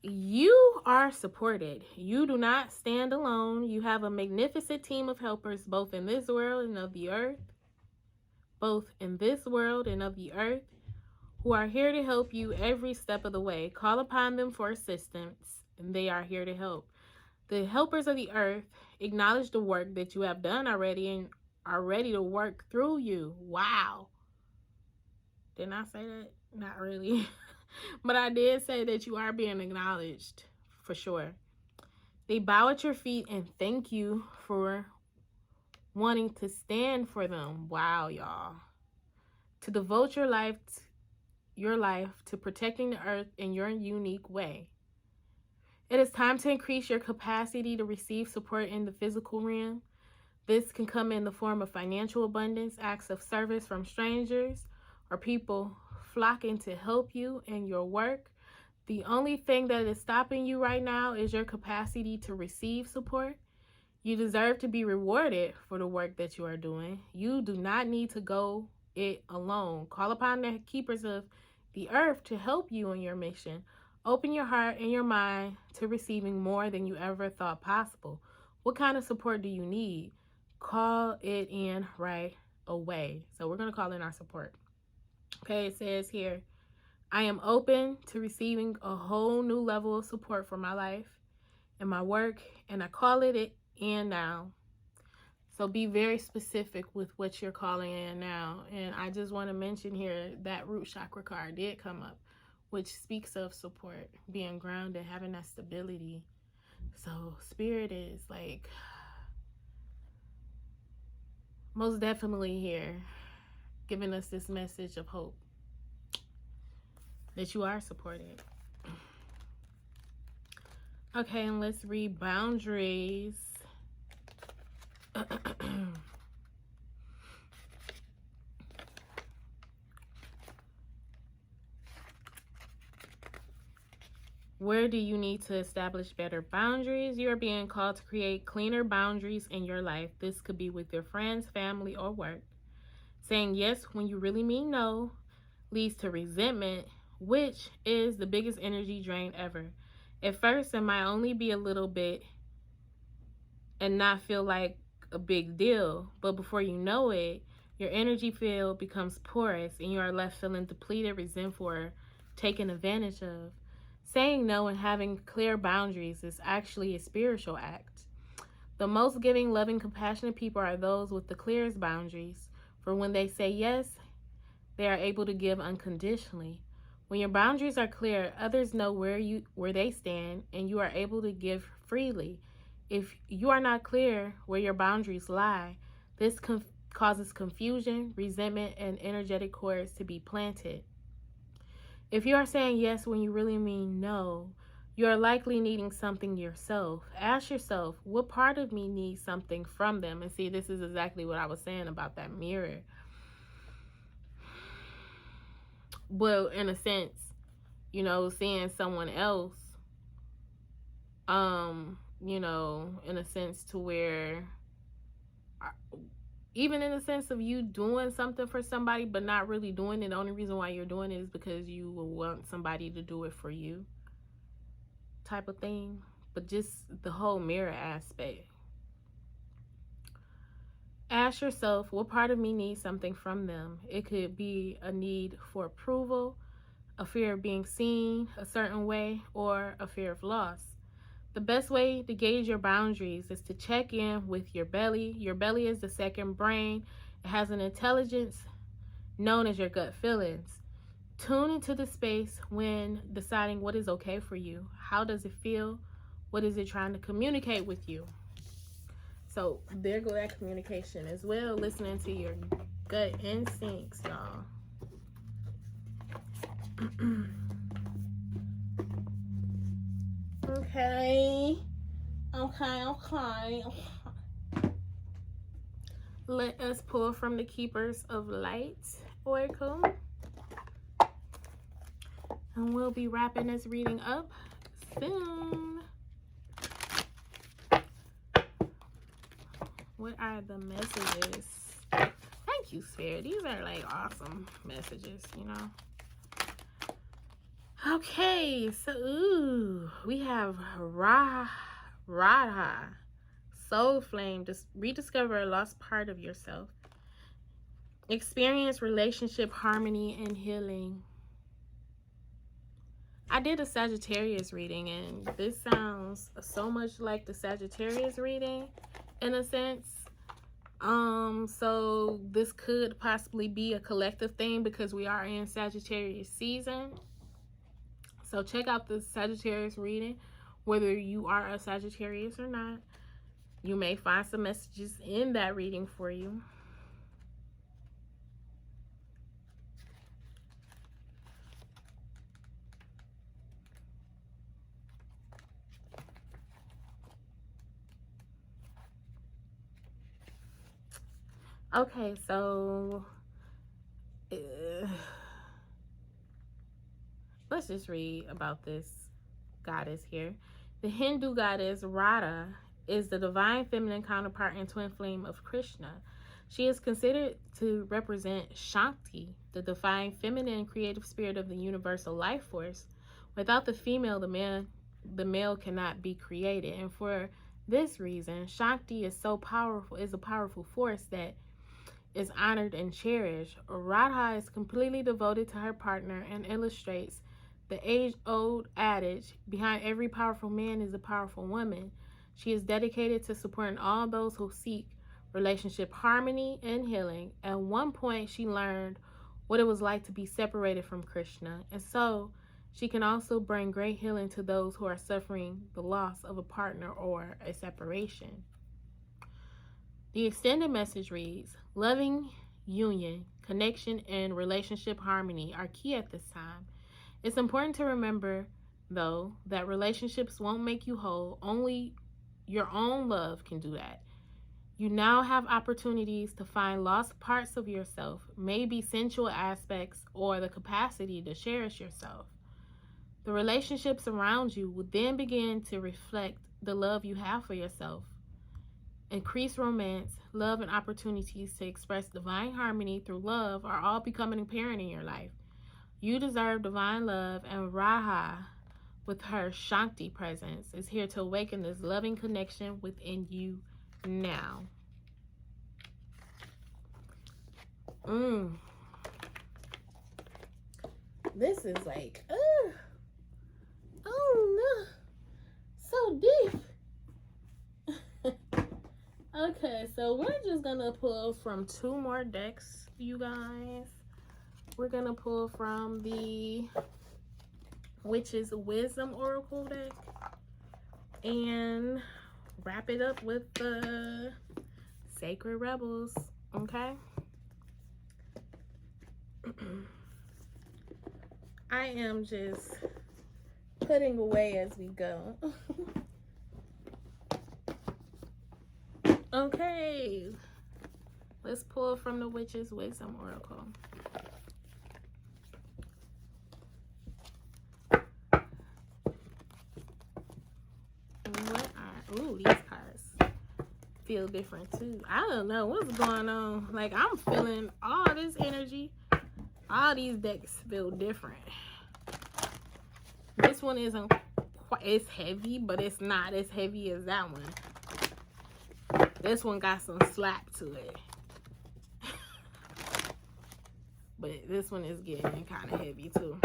A: You are supported. You do not stand alone. You have a magnificent team of helpers, both in this world and of the earth. Both in this world and of the earth, who are here to help you every step of the way. Call upon them for assistance, and they are here to help. The helpers of the earth acknowledge the work that you have done already and are ready to work through you. Wow. Didn't I say that? Not really. But I did say that you are being acknowledged, for sure. They bow at your feet and thank you for wanting to stand for them. Wow, y'all. To devote your life to protecting the earth in your unique way. It is time to increase your capacity to receive support in the physical realm. This can come in the form of financial abundance, acts of service from strangers, or people flocking to help you in your work. The only thing that is stopping you right now is your capacity to receive support. You deserve to be rewarded for the work that you are doing. You do not need to go it alone. Call upon the keepers of the earth to help you in your mission. Open your heart and your mind to receiving more than you ever thought possible. What kind of support do you need? Call it in right away. So we're going to call in our support. Okay, it says here, I am open to receiving a whole new level of support for my life and my work, and I call it in now. So be very specific with what you're calling in now. And I just want to mention here that root chakra card did come up, which speaks of support, being grounded, having that stability. So spirit is like most definitely here, giving us this message of hope that you are supported. Okay, and let's read boundaries. Where do you need to establish better boundaries? You are being called to create cleaner boundaries in your life. This could be with your friends, family, or work. Saying yes when you really mean no leads to resentment, which is the biggest energy drain ever. At first, it might only be a little bit and not feel like a big deal, but before you know it, your energy field becomes porous and you are left feeling depleted, resentful, or taken advantage of. Saying no and having clear boundaries is actually a spiritual act. The most giving, loving, compassionate people are those with the clearest boundaries. For when they say yes, they are able to give unconditionally. When your boundaries are clear, others know where they stand, and you are able to give freely. If you are not clear where your boundaries lie, this causes confusion, resentment, and energetic cords to be planted. If you are saying yes when you really mean no, you are likely needing something yourself. Ask yourself, what part of me needs something from them? And see, this is exactly what I was saying about that mirror. Well, in a sense, you know, seeing someone else, you know, in a sense to where, even in the sense of you doing something for somebody but not really doing it, the only reason why you're doing it is because you will want somebody to do it for you, type of thing. But just the whole mirror aspect. Ask yourself, what part of me needs something from them? It could be a need for approval, a fear of being seen a certain way, or a fear of loss. The best way to gauge your boundaries is to check in with your belly. Your belly is the second brain. It has an intelligence known as your gut feelings. Tune into the space when deciding what is okay for you. How does it feel? What is it trying to communicate with you? So there go that communication as well. Listening to your gut instincts, y'all. Okay. Let us pull from the Keepers of Light Oracle. And we'll be wrapping this reading up soon. What are the messages? Thank you, Spirit. These are like awesome messages, you know. Okay, so we have Radha, Soul Flame. Just rediscover a lost part of yourself. Experience relationship harmony and healing. I did a Sagittarius reading, and this sounds so much like the Sagittarius reading in a sense. So this could possibly be a collective thing because we are in Sagittarius season. So check out the Sagittarius reading, whether you are a Sagittarius or not. You may find some messages in that reading for you. Okay, so let's just read about this goddess here. The Hindu goddess Radha is the divine feminine counterpart and twin flame of Krishna. She is considered to represent Shakti, the divine feminine creative spirit of the universal life force. Without the female, the male cannot be created. And for this reason, Shakti is a powerful force that is honored and cherished. Radha is completely devoted to her partner and illustrates the age-old adage, behind every powerful man is a powerful woman. She is dedicated to supporting all those who seek relationship harmony and healing. At one point, she learned what it was like to be separated from Krishna, and so she can also bring great healing to those who are suffering the loss of a partner or a separation. The extended message reads, loving union, connection, and relationship harmony are key at this time. It's important to remember, though, that relationships won't make you whole. Only your own love can do that. You now have opportunities to find lost parts of yourself, maybe sensual aspects or the capacity to cherish yourself. The relationships around you will then begin to reflect the love you have for yourself. Increased romance, love, and opportunities to express divine harmony through love are all becoming apparent in your life. You deserve divine love, and Radha, with her Shakti presence, is here to awaken this loving connection within you now. This is like, Oh no, so deep. Okay, so we're just gonna pull from 2 more decks, you guys. We're gonna pull from the Witch's Wisdom Oracle deck and wrap it up with the Sacred Rebels, okay? I am just putting away as we go. Okay, let's pull from the Witch's Wisdom Oracle. Ooh, these cards feel different too. I don't know what's going on. Like, I'm feeling all this energy. All these decks feel different. This one isn't quite, it's heavy, but it's not as heavy as that one. This one got some slap to it. But this one is getting kind of heavy too.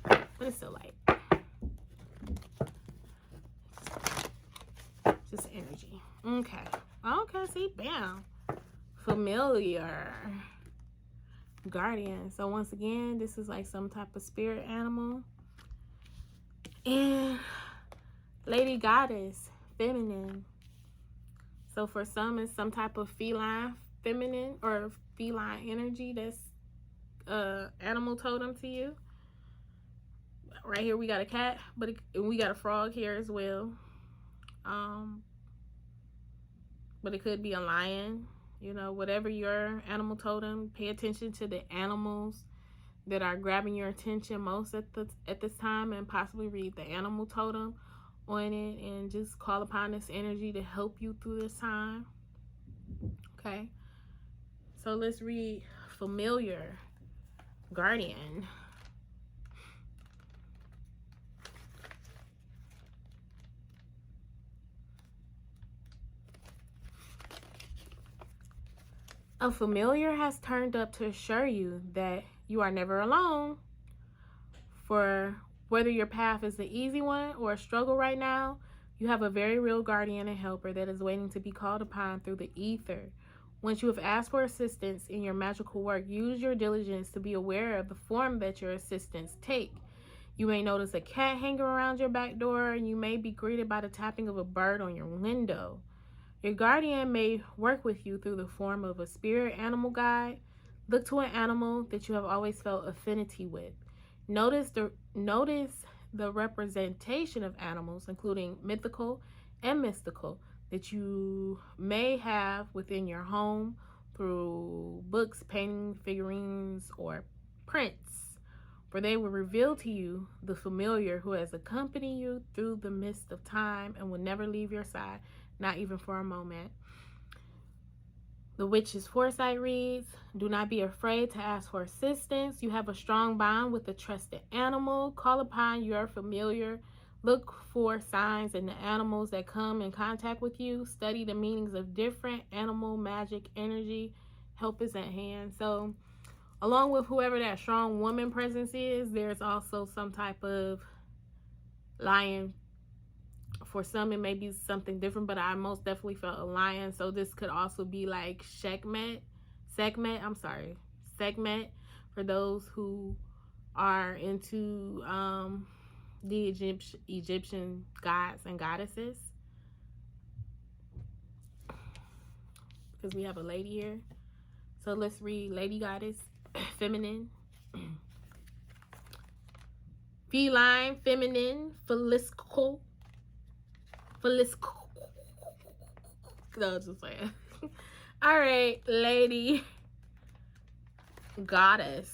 A: But it's still light. Just energy. Okay. Okay, see, bam. Familiar. Guardian. So once again, this is like some type of spirit animal. And Lady Goddess, feminine. So for some, it's some type of feline, feminine, or feline energy that's animal totem to you. Right here we got a cat, but we got a frog here as well. But it could be a lion. You know, whatever your animal totem, pay attention to the animals that are grabbing your attention most at this time, and possibly read the animal totem on it and just call upon this energy to help you through this time. Okay, so let's read Familiar, Guardian. A familiar has turned up to assure you that you are never alone. For whether your path is the easy one or a struggle right now, you have a very real guardian and helper that is waiting to be called upon through the ether. Once you have asked for assistance in your magical work, use your diligence to be aware of the form that your assistance take. You may notice a cat hanging around your back door, and you may be greeted by the tapping of a bird on your window. Your guardian may work with you through the form of a spirit animal guide. Look to an animal that you have always felt affinity with. Notice the representation of animals, including mythical and mystical, that you may have within your home through books, paintings, figurines, or prints. For they will reveal to you the familiar who has accompanied you through the mist of time and will never leave your side, not even for a moment. The Witch's Foresight reads, do not be afraid to ask for assistance. You have a strong bond with a trusted animal. Call upon your familiar. Look for signs in the animals that come in contact with you. Study the meanings of different animal magic energy. Help is at hand. So along with whoever that strong woman presence is, there's also some type of lion. For some, it may be something different, but I most definitely felt a lion. So this could also be like segment for those who are into the Egyptian gods and goddesses. Because we have a lady here. So let's read Lady Goddess, feminine. Feline, feminine, felicical. No, just saying. All right, Lady Goddess.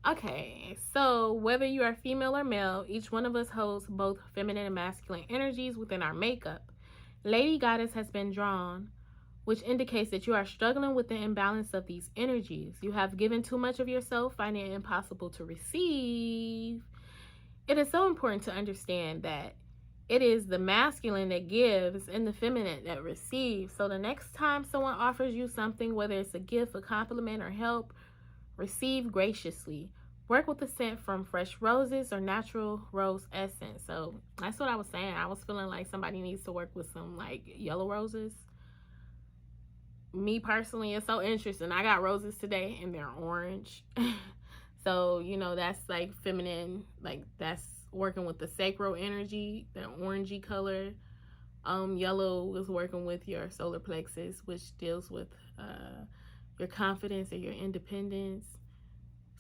A: Okay, so whether you are female or male, each one of us holds both feminine and masculine energies within our makeup. Lady Goddess has been drawn, which indicates that you are struggling with the imbalance of these energies. You have given too much of yourself, finding it impossible to receive. It is so important to understand that it is the masculine that gives and the feminine that receives. So the next time someone offers you something, whether it's a gift, a compliment, or help, Receive graciously. Work with the scent from fresh roses or natural rose essence. So that's what I was saying. I was feeling like somebody needs to work with some like yellow roses. Me personally, it's so interesting. I got roses today and they're orange. So, you know, that's like feminine, like that's working with the sacral energy, the orangey color. Yellow is working with your solar plexus, which deals with your confidence and your independence.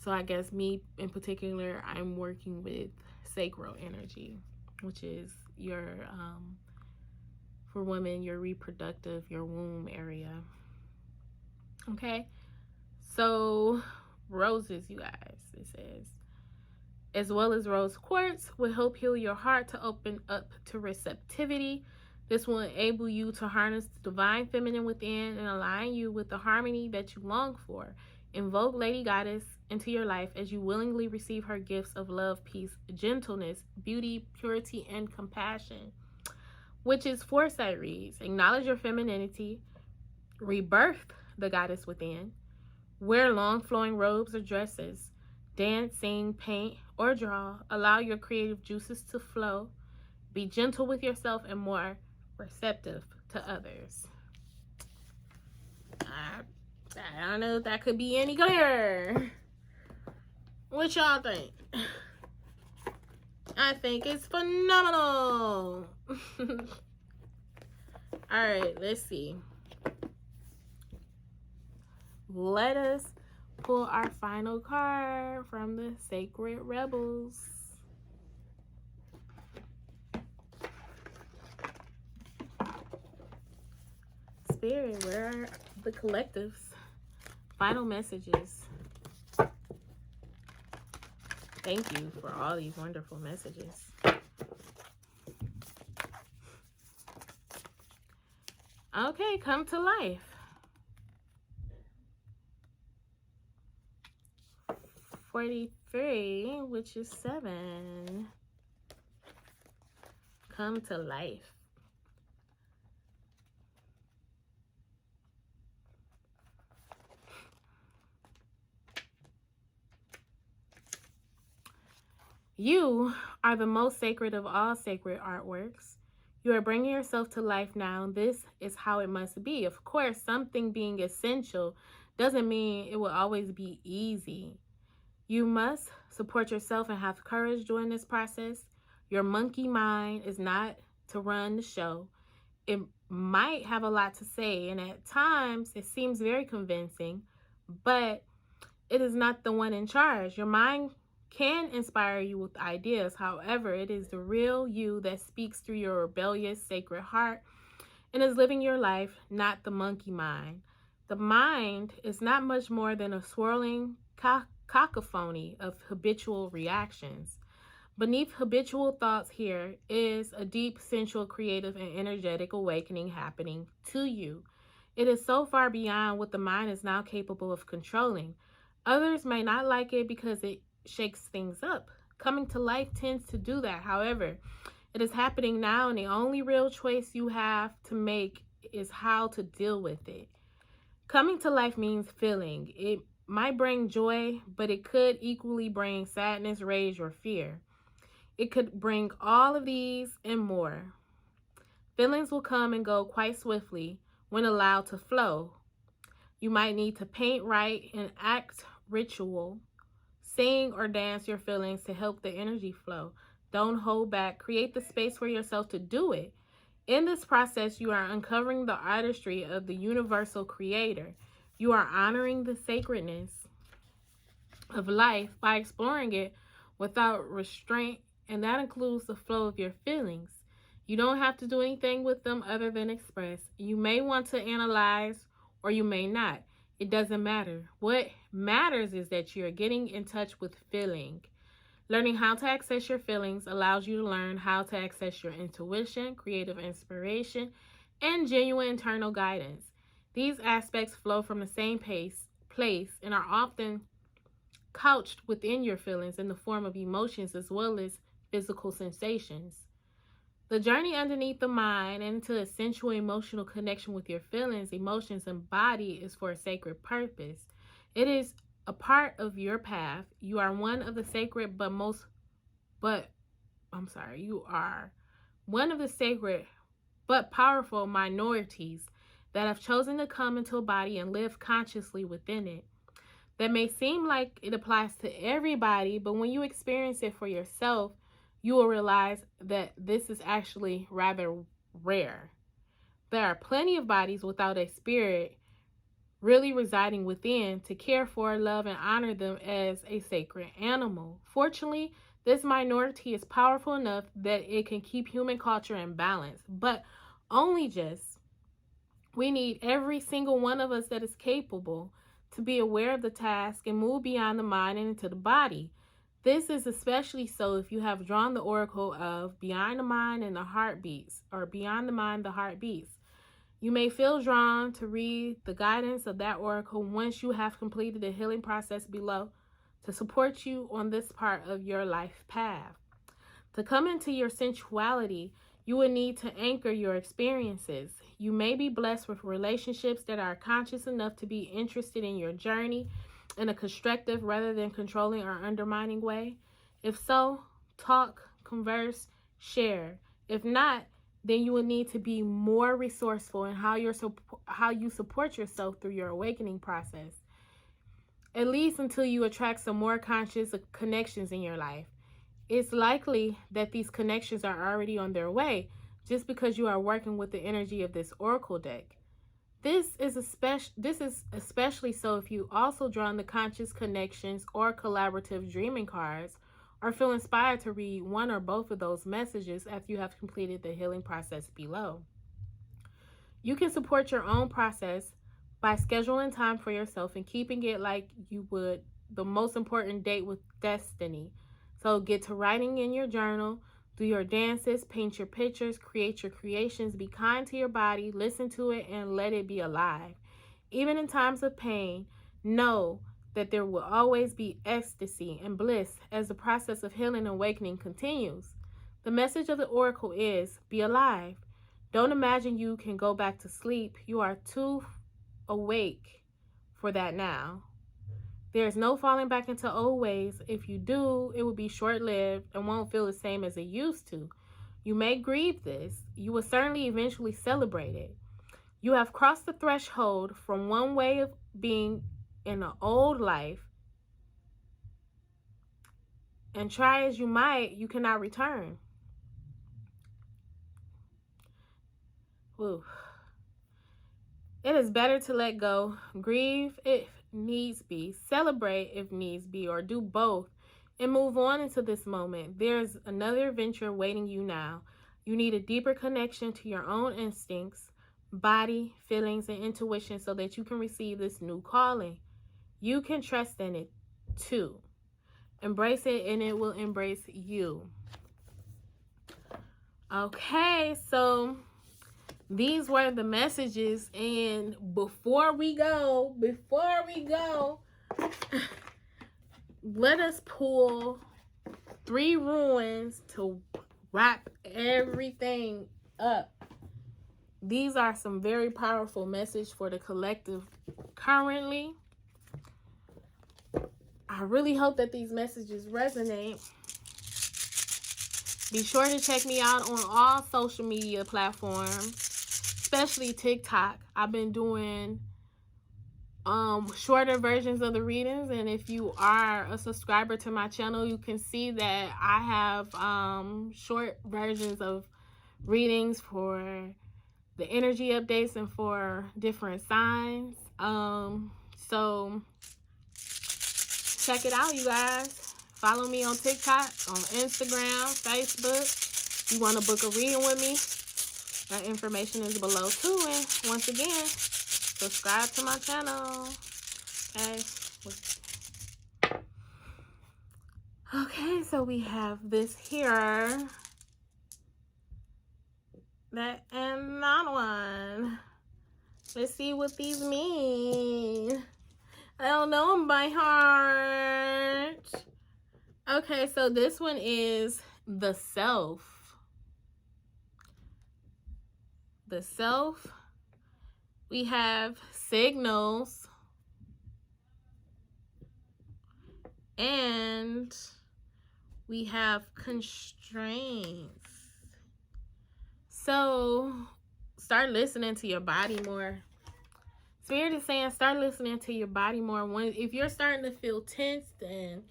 A: So I guess me in particular, I'm working with sacral energy, which is your, for women, your reproductive, your womb area. Okay, so roses, you guys, it says, as well as rose quartz, will help heal your heart to open up to receptivity. This will enable you to harness the divine feminine within and align you with the harmony that you long for. Invoke Lady Goddess into your life as you willingly receive her gifts of love, peace, gentleness, beauty, purity, and compassion. Which is foresight reads. Acknowledge your femininity. Rebirth the goddess within. Wear long flowing robes or dresses. Dance, sing, paint, or draw. Allow your creative juices to flow. Be gentle with yourself and more receptive to others. I don't know if that could be any clearer. What y'all think? I think it's phenomenal. Alright, let's see. Let us pull our final card from the Sacred Rebels. Spirit, where are the collectives? Final messages. Thank you for all these wonderful messages. Okay, come to life. 43, which is 7. Come to life. You are the most sacred of all sacred artworks. You are bringing yourself to life now. This is how it must be. Of course, something being essential doesn't mean it will always be easy. You must support yourself and have courage during this process. Your monkey mind is not to run the show. It might have a lot to say, and at times it seems very convincing, but it is not the one in charge. Your mind can inspire you with ideas. However, it is the real you that speaks through your rebellious sacred heart and is living your life, not the monkey mind. The mind is not much more than a swirling cacophony of habitual reactions. Beneath habitual thoughts here is a deep, sensual, creative, and energetic awakening happening to you. It is so far beyond what the mind is now capable of controlling. Others may not like it because it shakes things up. Coming to life tends to do that. However, it is happening now, and the only real choice you have to make is how to deal with it. Coming to life means feeling. It might bring joy, but it could equally bring sadness, rage, or fear. It could bring all of these and more. Feelings will come and go quite swiftly when allowed to flow. You might need to paint, write, and act ritual, sing or dance your feelings to help the energy flow. Don't hold back. Create the space for yourself to do it. In this process, you are uncovering the artistry of the universal creator. You are honoring the sacredness of life by exploring it without restraint, and that includes the flow of your feelings. You don't have to do anything with them other than express. You may want to analyze or you may not. It doesn't matter. What matters is that you're getting in touch with feeling. Learning how to access your feelings allows you to learn how to access your intuition, creative inspiration, and genuine internal guidance. These aspects flow from the same place and are often couched within your feelings in the form of emotions as well as physical sensations. The journey underneath the mind into a sensual emotional connection with your feelings, emotions, and body is for a sacred purpose. It is a part of your path. You are one of the sacred you are one of the sacred but powerful minorities that have chosen to come into a body and live consciously within it. That may seem like it applies to everybody, but when you experience it for yourself, you will realize that this is actually rather rare. There are plenty of bodies without a spirit really residing within to care for, love, and honor them as a sacred animal. Fortunately, this minority is powerful enough that it can keep human culture in balance, but only just. We need every single one of us that is capable to be aware of the task and move beyond the mind and into the body. This is especially so if you have drawn the oracle of Beyond the Mind and the Heartbeats, or Beyond the Mind, the Heartbeats. You may feel drawn to read the guidance of that oracle once you have completed the healing process below to support you on this part of your life path. To come into your sensuality, you will need to anchor your experiences. You may be blessed with relationships that are conscious enough to be interested in your journey in a constructive rather than controlling or undermining way. If so, talk, converse, share. If not, then you will need to be more resourceful in how you support yourself through your awakening process, at least until you attract some more conscious connections in your life. It's likely that these connections are already on their way just because you are working with the energy of this oracle deck. This is especially so if you also draw on the conscious connections or collaborative dreaming cards, or feel inspired to read one or both of those messages after you have completed the healing process below. You can support your own process by scheduling time for yourself and keeping it like you would the most important date with destiny. So get to writing in your journal, do your dances, paint your pictures, create your creations, be kind to your body, listen to it, and let it be alive. Even in times of pain, know that there will always be ecstasy and bliss as the process of healing and awakening continues. The message of the oracle is, be alive. Don't imagine you can go back to sleep. You are too awake for that now. There's no falling back into old ways. If you do, it will be short-lived and won't feel the same as it used to. You may grieve this. You will certainly eventually celebrate it. You have crossed the threshold from one way of being in an old life, and try as you might, you cannot return. Woo. It is better to let go, grieve if needs be, celebrate if needs be, or do both, and move on into this moment. There's another adventure waiting you now. You need a deeper connection to your own instincts, body, feelings, and intuition so that you can receive this new calling. You can trust in it too. Embrace it and it will embrace you. Okay, so these were the messages, and before we go, let us pull 3 ruins to wrap everything up. These are some very powerful messages for the collective currently. I really hope that these messages resonate. Be sure to check me out on all social media platforms, especially TikTok. I've been doing shorter versions of the readings, and if you are a subscriber to my channel, you can see that I have short versions of readings for the energy updates and for different signs. So check it out, you guys. Follow me on TikTok, on Instagram, Facebook. You want to book a reading with me? That information is below too. And once again, subscribe to my channel. Okay, so we have this here. That and that one. Let's see what these mean. I don't know them by heart. Okay, so this one is the self. The self. We have signals. And we have constraints. So start listening to your body more. Spirit is saying start listening to your body more. If you're starting to feel tensed, and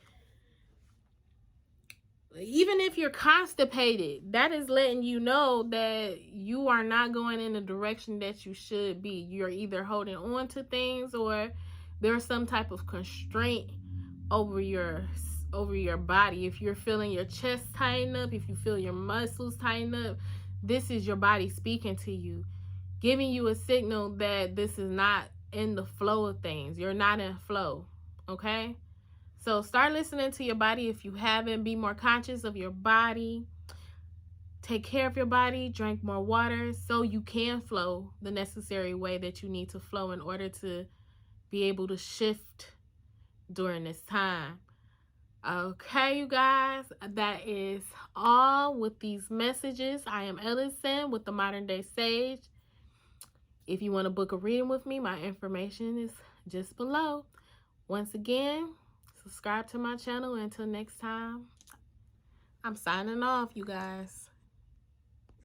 A: even if you're constipated, that is letting you know that you are not going in the direction that you should be. You're either holding on to things, or there's some type of constraint over your body. If you're feeling your chest tighten up, if you feel your muscles tighten up, this is your body speaking to you, giving you a signal that this is not in the flow of things. You're not in flow, okay? So start listening to your body if you haven't. Be more conscious of your body. Take care of your body. Drink more water so you can flow the necessary way that you need to flow in order to be able to shift during this time. Okay, you guys, that is all with these messages. I am Elocin with the Modern Day Sage. If you want to book a reading with me, my information is just below. Once again, subscribe to my channel. Until next time, I'm signing off, you guys.